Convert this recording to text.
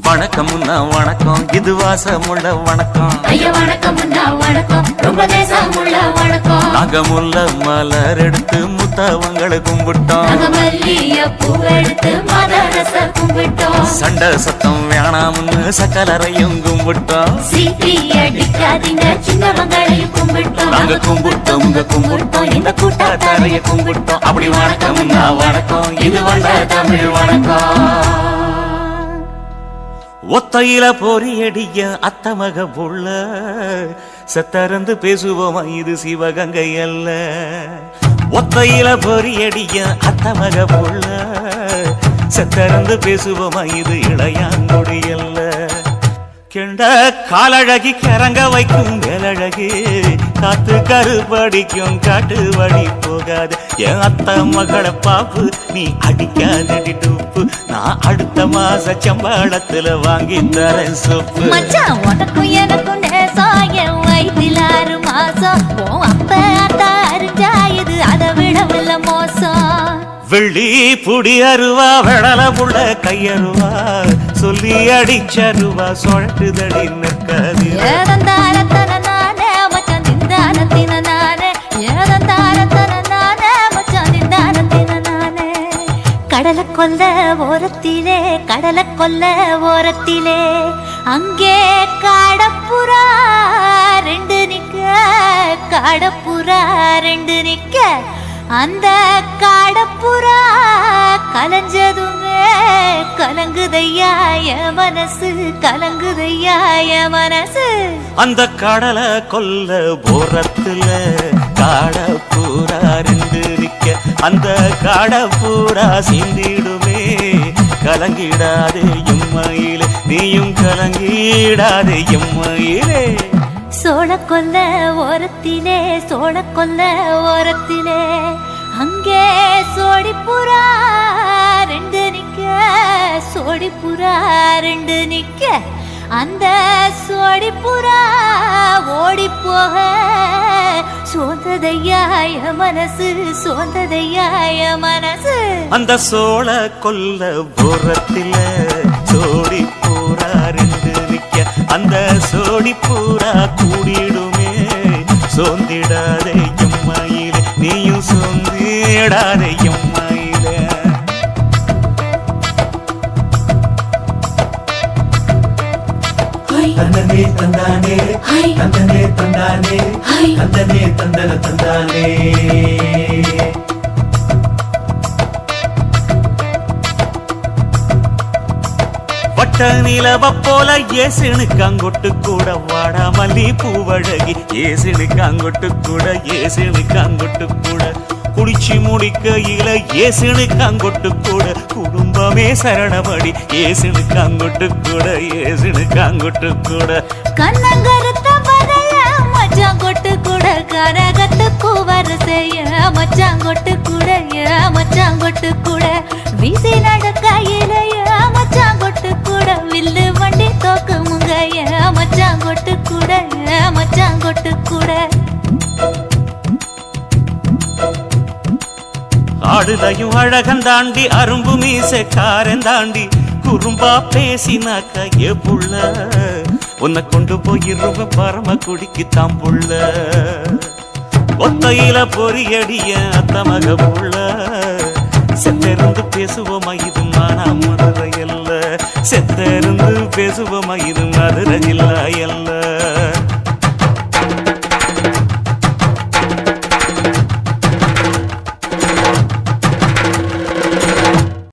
வணக்கம்னா வணக்கம், இது வாசமுள்ள வணக்கம். ஐயா வணக்கம்னா வணக்கம், ரொம்ப தேசமுள்ள வணக்கம். நாங்க முல்ல மலர் எடுத்து முத்தவங்களை கும்பிட்டோம். நாங்க மல்லிய பூவெடுத்து மதரச கும்பிட்டோம். சண்டை சத்தம் வேணாம்னு சக்கலரையும் கும்பிட்டோம். சீட்டி அடிக்காதீங்க சின்னவங்களையும் கும்பிட்டோம். நாங்க கும்பிட்டோம், உங்க கும்பிட்டோம், இந்த கூட்டாத்தாரைய கும்பிட்டோம். அப்படி வணக்கம்னா வணக்கம், இது வந்த தமிழ் வணக்கம். ஒத்தையில பொறியடிய அத்தமக புள்ள செத்தறந்து பேசுவோமா, இது சிவகங்கை அல்ல. ஒத்தையில பொறியடிய அத்தமக புள்ள செத்தறந்து பேசுவோமா, இது இளையாங்குடி அல்ல. கெண்ட காலழகி கிறங்க வைக்கும் மேலழகி காத்து கருப்படிக்கும் காட்டு வழி போகாது. என் அத்த மகளை பாப்பு நீ அடிக்காதடி டூப்பு, நான் அடுத்த மாச சம்பளத்துல வாங்கி தரேன் சொப்பு. மச்சான் உனக்கும் எனக்கும் நேசம், என் வயிற்றில் 6 மாசம். அப்ப அத்தா அறிஞ்சாயுது, அதை விடவில்லை மோசம். வெள்ளி புடி அருவா வெடல புள்ள கையருவா சொல்லி அடிச்சருவா சொழட்டுதடி நிற்காது. ஏதந்தாரத்தன நானே மச்சான் திந்தாரத்தின நானே, ஏதந்தாரத்தன நானே மச்சான் திந்தாரத்தின நானே. கடலை கொல்ல ஓரத்திலே, கடலை கொல்ல ஓரத்திலே அங்கே காடப்புறா 2 நிக்க, காடப்புறா 2 நிக்க. அந்த காடப்புறா கலஞ்சதுமே கலங்குதையா என் மனசு, கலங்குதையா என் மனசு. அந்த கடலை கொல்ல போரத்துல காடப்பூரா 2 நிக்க. அந்த காடப்பூரா சிந்திடுமே கலங்கிடாதே எம்மையிலே, நீயும் கலங்கிடாதே எம்மையிலே. சோழ கொல்ல ஓரத்திலே, சோழ கொல்ல ஓரத்திலே அங்கே சோடிப்புறா 2 நிக்க, சோடிப்புறா 2 நிக்க. அந்த சோடிப்புறா ஓடி போக சோந்ததையாய மனசு, சோந்ததையாய மனசு. அந்த சோழ கொல்ல போரத்தில சோடி பூரா 2 நிக்க. அந்த சோடி பூரா கூடிடுமே சோந்திடாதே எம்மையிலே, நீயும் சோந்திடாதே எம்மையிலே. தந்தனே தந்தானே, தந்தனே தந்தானே, தந்தனே தந்தன தந்தானே. வட்ட நிலவ போல ஏசுனுக்கு அங்கொட்டு கூட வாடா மல்லி பூவழகி, ஏசுனுக்கு அங்கொட்டு கூட, ஏசுனுக்கு அங்கொட்டு கூட. குடிச்சு முடிக்கையில ஏசுனுக்கு அங்கொட்டு கூட, குடும்பமே சரணமடி ஏசுனுக்கு அங்கொட்டு கூட, ஏசுனுக்கு அங்கொட்டு கூட. கண்ணங்கருத்த பதைய மச்சான் கொட்டு கூட, கரகத்துக்கு வரிசைய மச்சான் கொட்டு கூட, மச்சான் கொட்டு கூட. வீசி நடக்கையில மச்சான் கொட்டு கூட, வில்லு வண்டி தோக்குமுங்க மச்சான் கொட்டு கூட, மச்சான் கொட்டு கூட. ஆடுதையும் அழகந்தாண்டி அரும்பு மீசக்காரன் தாண்டி குறும்பா பேசினாக்க ஏ புள்ள, உன்னை கொண்டு போயிருவ பரம குடிக்கு தாம்புள்ள. ஒத்தையில பொறியடிய அத்தமக புள்ள செத்தருந்து பேசுவோமா, இது மானா மதுரை அல்ல. செத்தருந்து பேசுவோமா, இது மதுரை இல்ல.